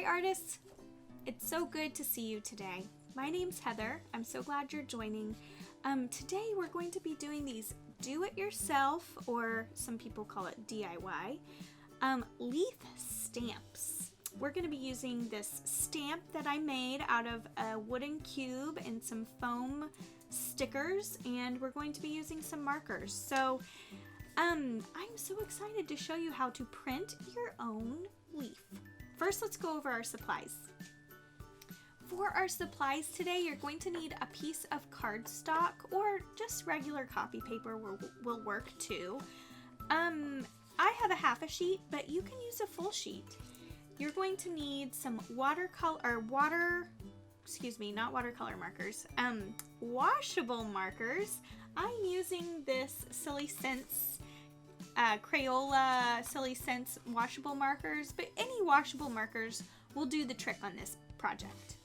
Hi artists! It's so good to see you today. My name's Heather. I'm so glad you're joining. Today we're going to be doing these do-it-yourself, or some people call it DIY, leaf stamps. We're going to be using this stamp that I made out of a wooden cube and some foam stickers, and we're going to be using some markers. So I'm so excited to show you how to print your own leaf. First, let's go over our supplies. For our supplies today, you're going to need a piece of cardstock, or just regular copy paper will work too. I have a half a sheet, but you can use a full sheet. You're going to need some washable markers. I'm using this Silly Scents Crayola Silly Scents washable markers, but any washable markers will do the trick on this project.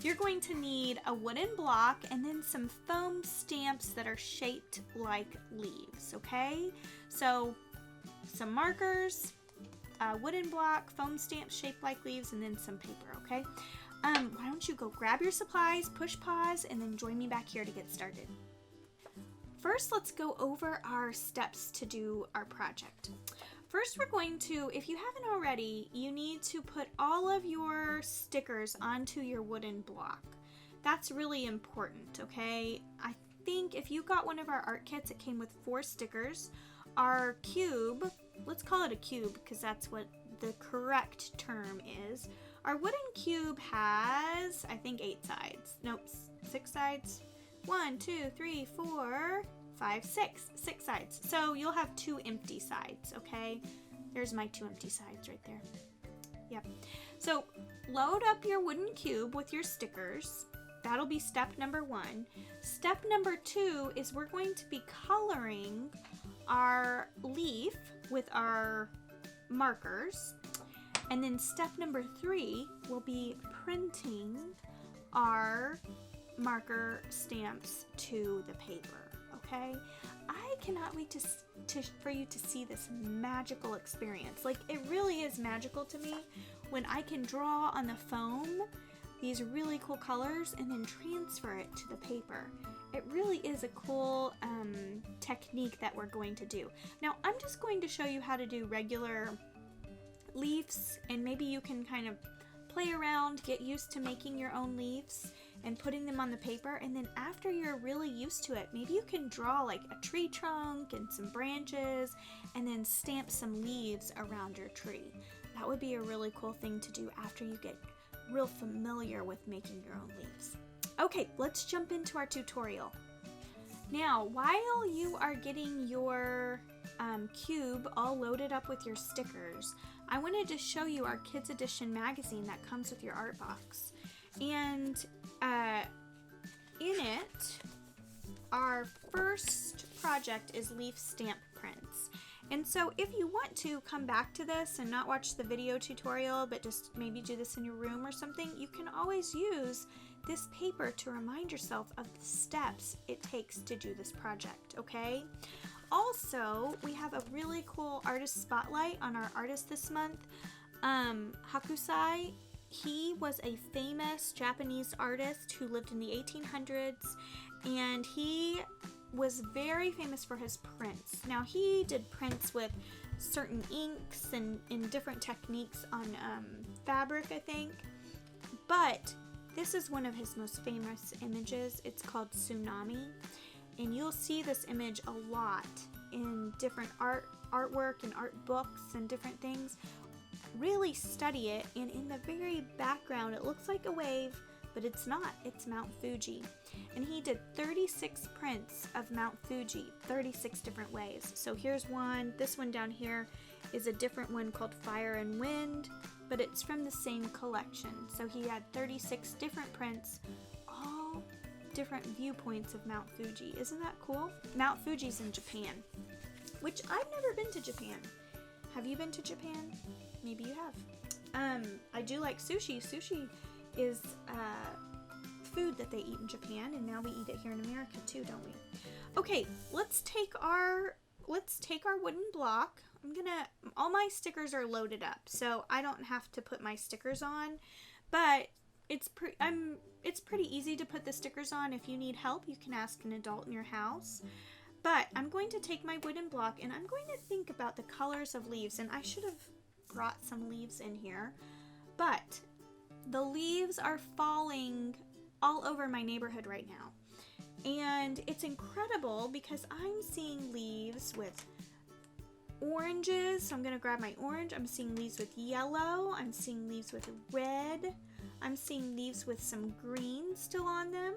You're going to need a wooden block and then some foam stamps that are shaped like leaves, okay? So some markers, a wooden block, foam stamps shaped like leaves, and then some paper, okay? Why don't you go grab your supplies, push pause, and then join me back here to get started. First, let's go over our steps to do our project. First, we're going to, if you haven't already, you need to put all of your stickers onto your wooden block. That's really important, okay? I think if you got one of our art kits, it came with 4 stickers. Our cube, let's call it a cube because that's what the correct term is. Our wooden cube has, I think, 8 sides. Nope, 6 sides. 1, 2, 3, 4, 5, 6 sides. So you'll have 2 empty sides, okay? There's my 2 empty sides right there. Yep. So load up your wooden cube with your stickers. That'll be step number 1. Step number 2 is we're going to be coloring our leaf with our markers. And then step number 3 will be printing our marker stamps to the paper, okay? I cannot wait for you to see this magical experience. Like, it really is magical to me when I can draw on the foam these really cool colors and then transfer it to the paper. It really is a cool technique that we're going to do. Now, I'm just going to show you how to do regular leaves, and maybe you can kind of play around, get used to making your own leaves and putting them on the paper, and then after you're really used to it, maybe you can draw like a tree trunk and some branches and then stamp some leaves around your tree. That would be a really cool thing to do after you get real familiar with making your own leaves. Okay, let's jump into our tutorial. Now, while you are getting your cube all loaded up with your stickers, I wanted to show you our Kids Edition magazine that comes with your art box. And in it, our first project is leaf stamp prints. And so if you want to come back to this and not watch the video tutorial, but just maybe do this in your room or something, you can always use this paper to remind yourself of the steps it takes to do this project, okay? Also, we have a really cool artist spotlight on our artist this month. Hakusai, he was a famous Japanese artist who lived in the 1800s, and he was very famous for his prints. Now, he did prints with certain inks and different techniques on fabric, I think, but this is one of his most famous images. It's called Tsunami, and you'll see this image a lot in different artwork and art books and different things. Really study it, and in the very background it looks like a wave, but it's not. It's Mount Fuji. And he did 36 prints of Mount Fuji, 36 different ways. So here's one. This one down here is a different one called Fire and Wind, but it's from the same collection. So he had 36 different prints, all different viewpoints of Mount Fuji. Isn't that cool? Mount Fuji's in Japan, which I've never been to Japan. Have you been to Japan? Maybe you have. I do like sushi. Sushi is food that they eat in Japan, and now we eat it here in America too, don't we? Okay, let's take our wooden block, all my stickers are loaded up, so I don't have to put my stickers on, but it's pretty easy to put the stickers on. If you need help, you can ask an adult in your house. But I'm going to take my wooden block and I'm going to think about the colors of leaves, and I should have brought some leaves in here, but the leaves are falling all over my neighborhood right now. And it's incredible because I'm seeing leaves with oranges, so I'm going to grab my orange. I'm seeing leaves with yellow. I'm seeing leaves with red. I'm seeing leaves with some green still on them.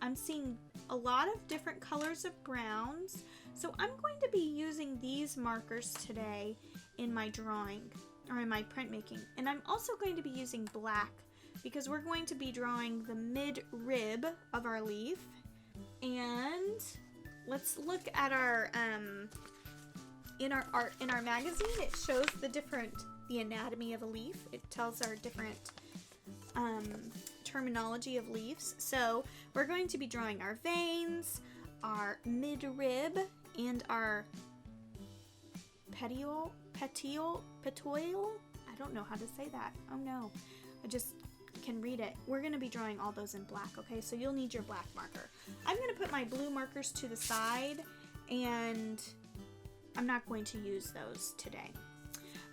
I'm seeing a lot of different colors of browns. So I'm going to be using these markers today in my drawing, or in my printmaking. And I'm also going to be using black because we're going to be drawing the mid-rib of our leaf. And let's look at our in our magazine. It shows the anatomy of a leaf. It tells our different terminology of leaves. So we're going to be drawing our veins, our mid-rib, and our petiole. I don't know how to say that. Oh no, I just can read it. We're going to be drawing all those in black, okay? So you'll need your black marker. I'm going to put my blue markers to the side, and I'm not going to use those today.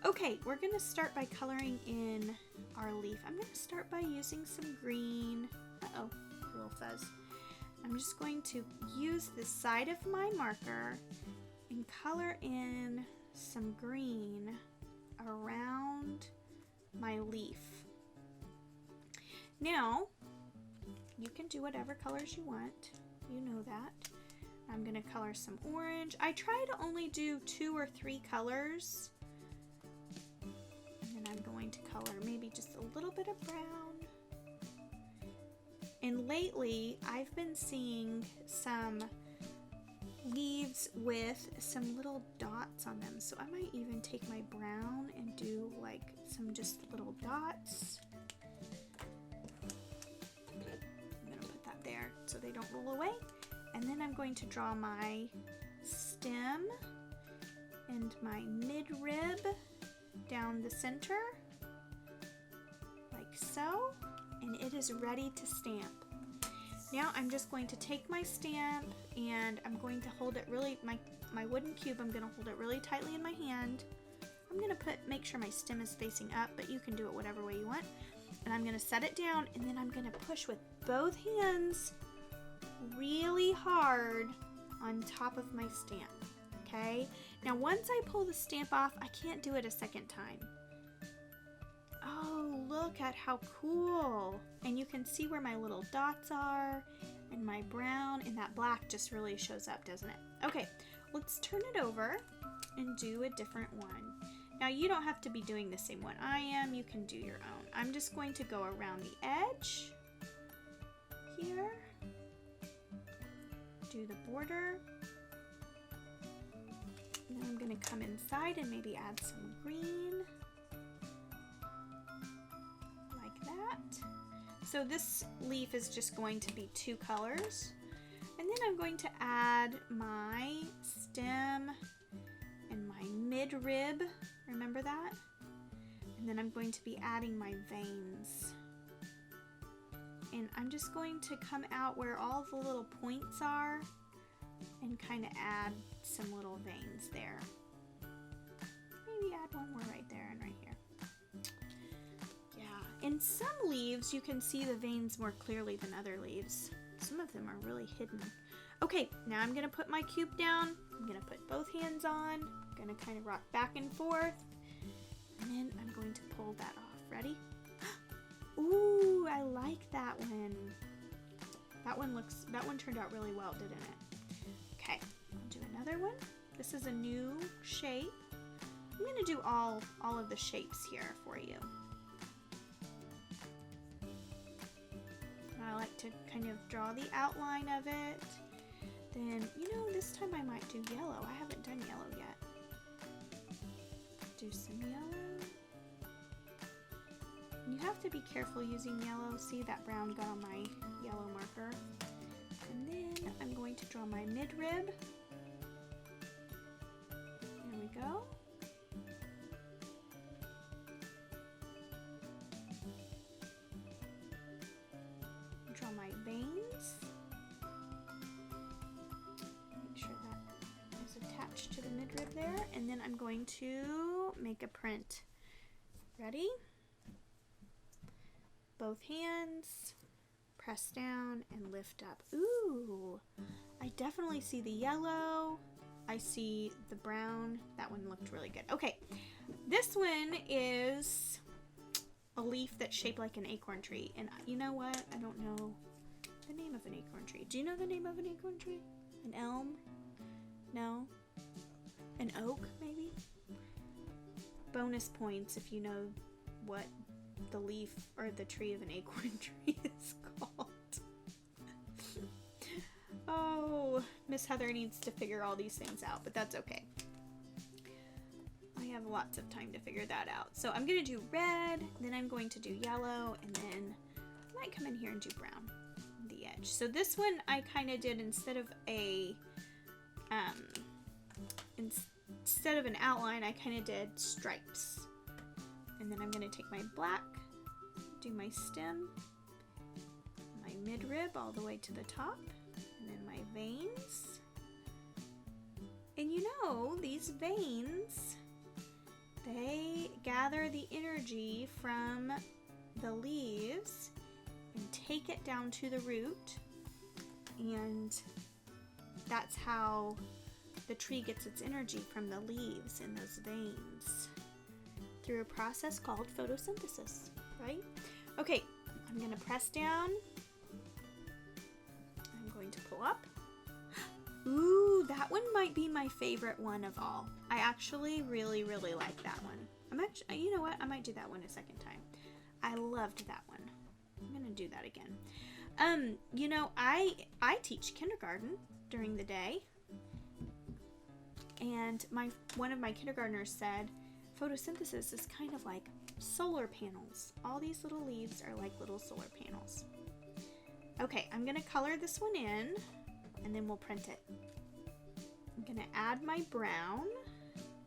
Okay, we're going to start by coloring in our leaf. I'm going to start by using some green. Uh-oh, a little fuzz. I'm just going to use the side of my marker and color in some green around my leaf. Now, you can do whatever colors you want. You know that. I'm going to color some orange. I try to only do 2 or 3 colors. And then I'm going to color maybe just a little bit of brown. And lately, I've been seeing some leaves with some little dots on them. So I might even take my brown and do like some just little dots. There so they don't roll away, and then I'm going to draw my stem and my mid-rib down the center like so, and it is ready to stamp. Now I'm just going to take my stamp and I'm going to hold it really, my wooden cube, I'm going to hold it really tightly in my hand. I'm going to make sure my stem is facing up, but you can do it whatever way you want. And I'm going to set it down, and then I'm going to push with both hands really hard on top of my stamp, okay? Now once I pull the stamp off, I can't do it a second time. Oh, look at how cool. And you can see where my little dots are, and my brown, and that black just really shows up, doesn't it? Okay, let's turn it over and do a different one. Now you don't have to be doing the same one I am, you can do your own. I'm just going to go around the edge here, do the border, and then I'm going to come inside and maybe add some green, like that. So this leaf is just going to be 2 colors, and then I'm going to add my stem and my mid-rib. Remember that? And then I'm going to be adding my veins. And I'm just going to come out where all the little points are and kind of add some little veins there. Maybe add one more right there and right here. Yeah, in some leaves you can see the veins more clearly than other leaves. Some of them are really hidden. Okay, now I'm going to put my cube down. I'm going to put both hands on. I'm going to kind of rock back and forth. And then I'm going to pull that off. Ready? Ooh, I like that one. That one turned out really well, didn't it? Okay, I'll do another one. This is a new shape. I'm going to do all of the shapes here for you. I like to kind of draw the outline of it. Then, you know, this time I might do yellow. I haven't done yellow yet. Do some yellow. You have to be careful using yellow. See, that brown got on my yellow marker. And then I'm going to draw my mid-rib. There we go. and then I'm going to make a print. Ready? Both hands, press down and lift up. Ooh, I definitely see the yellow. I see the brown. That one looked really good. Okay, this one is a leaf that's shaped like an acorn tree. And you know what? I don't know the name of an acorn tree. Do you know the name of an acorn tree? An elm? No? An oak, maybe? Bonus points if you know what the leaf or the tree of an acorn tree is called. Oh, Miss Heather needs to figure all these things out, but that's okay. I have lots of time to figure that out. So I'm going to do red, then I'm going to do yellow, and then I might come in here and do brown on the edge. So this one I kind of did instead of an outline, I kind of did stripes. And then I'm going to take my black, do my stem, my midrib all the way to the top, and then my veins. And you know, these veins, they gather the energy from the leaves and take it down to the root, and that's how the tree gets its energy, from the leaves in those veins, through a process called photosynthesis, right? Okay, I'm going to press down. I'm going to pull up. Ooh, that one might be my favorite one of all. I actually really, really like that one. You know what? I might do that one a second time. I loved that one. I'm going to do that again. You know, I teach kindergarten during the day. And one of my kindergartners said, photosynthesis is kind of like solar panels. All these little leaves are like little solar panels. Okay, I'm going to color this one in, and then we'll print it. I'm going to add my brown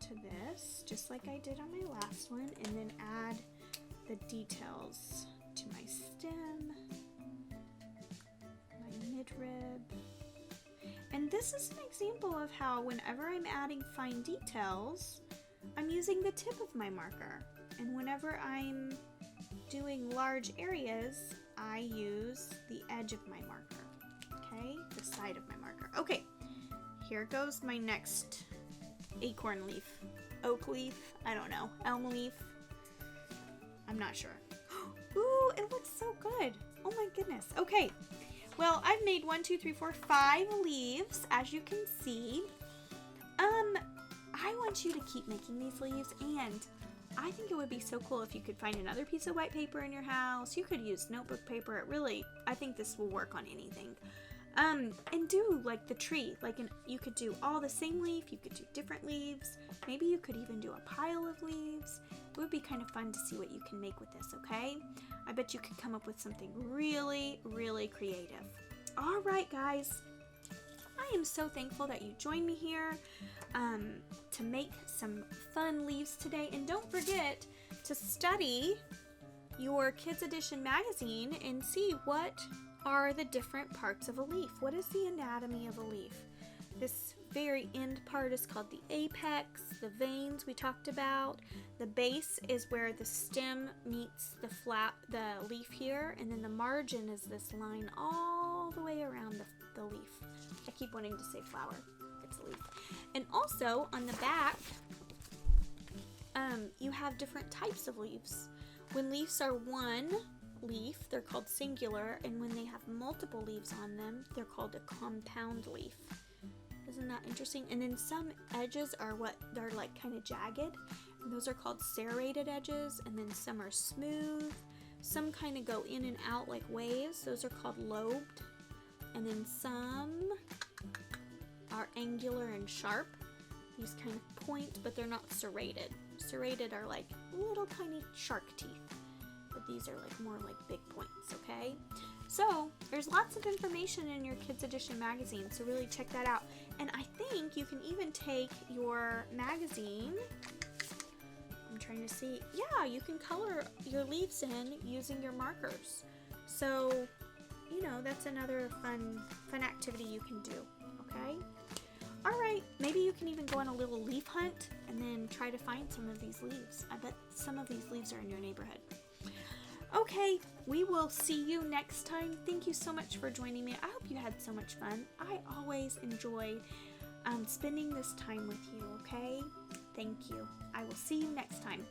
to this, just like I did on my last one, and then add the details to my stem, my midrib. And this is an example of how whenever I'm adding fine details, I'm using the tip of my marker. And whenever I'm doing large areas, I use the edge of my marker, okay? The side of my marker. Okay, here goes my next acorn leaf. Oak leaf, I don't know. Elm leaf, I'm not sure. Ooh, it looks so good. Oh my goodness. Okay. Well, I've made 5 leaves, as you can see. I want you to keep making these leaves, and I think it would be so cool if you could find another piece of white paper in your house. You could use notebook paper. I think this will work on anything. And do like the tree. You could do all the same leaf. You could do different leaves. Maybe you could even do a pile of leaves. It would be kind of fun to see what you can make with this, okay? I bet you could come up with something really, really creative. All right, guys. I am so thankful that you joined me here to make some fun leaves today. And don't forget to study your Kids Edition magazine and see what are the different parts of a leaf. What is the anatomy of a leaf? This very end part is called the apex, the veins we talked about. The base is where the stem meets the leaf here, and then the margin is this line all the way around the leaf. I keep wanting to say flower. It's a leaf. And also on the back, you have different types of leaves. When leaves are one leaf, they're called singular, and when they have multiple leaves on them, they're called a compound leaf. Isn't that interesting? And then some edges they're like kind of jagged, and those are called serrated edges, and then some are smooth. Some kind of go in and out like waves. Those are called lobed. And then some are angular and sharp. These kind of point, but they're not serrated. Serrated are like little tiny shark teeth, but these are like more like big points, okay? So there's lots of information in your Kids Edition magazine, so really check that out. And I think you can even take your magazine, I'm trying to see, yeah, you can color your leaves in using your markers. So, you know, that's another fun activity you can do, okay? All right. maybe you can even go on a little leaf hunt and then try to find some of these leaves. I bet some of these leaves are in your neighborhood. Okay, we will see you next time. Thank you so much for joining me. I hope you had so much fun. I always enjoy spending this time with you, okay? Thank you. I will see you next time.